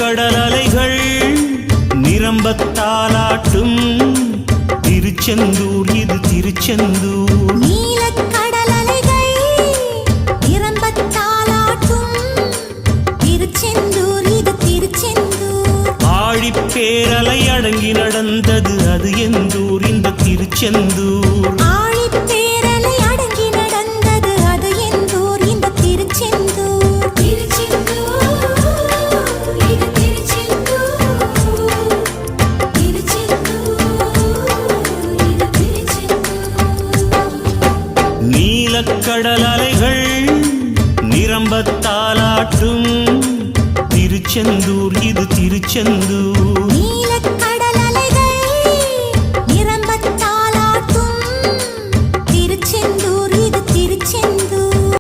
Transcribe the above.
நீலக்கடல் அலைகள் நிரம்பத்தாலாட்டும் திருச்செந்தூர் இது திருச்செந்தூர். நீலக்கடல் அலைகள் நிரம்பத்தாலாட்டும் திருச்செந்தூர் இது திருச்செந்தூர். ஆழிப்பேரலை அடங்கி நடந்தது அது எந்தூர் இந்த திருச்செந்தூர். ஆழிப்பேரலை அடங்கி நடந்தது அது எந்தூர் இந்த திருச்செந்தூர். திருச்செந்தூர் இது திருச்செந்தூர். திருச்செந்தூர் இது திருச்செந்தூர். நீலக்கடல் அலைகள் நிரம்பத்தாலாட்டும் திருச்செந்தூர் இது திருச்செந்தூர். நீலக்கடல்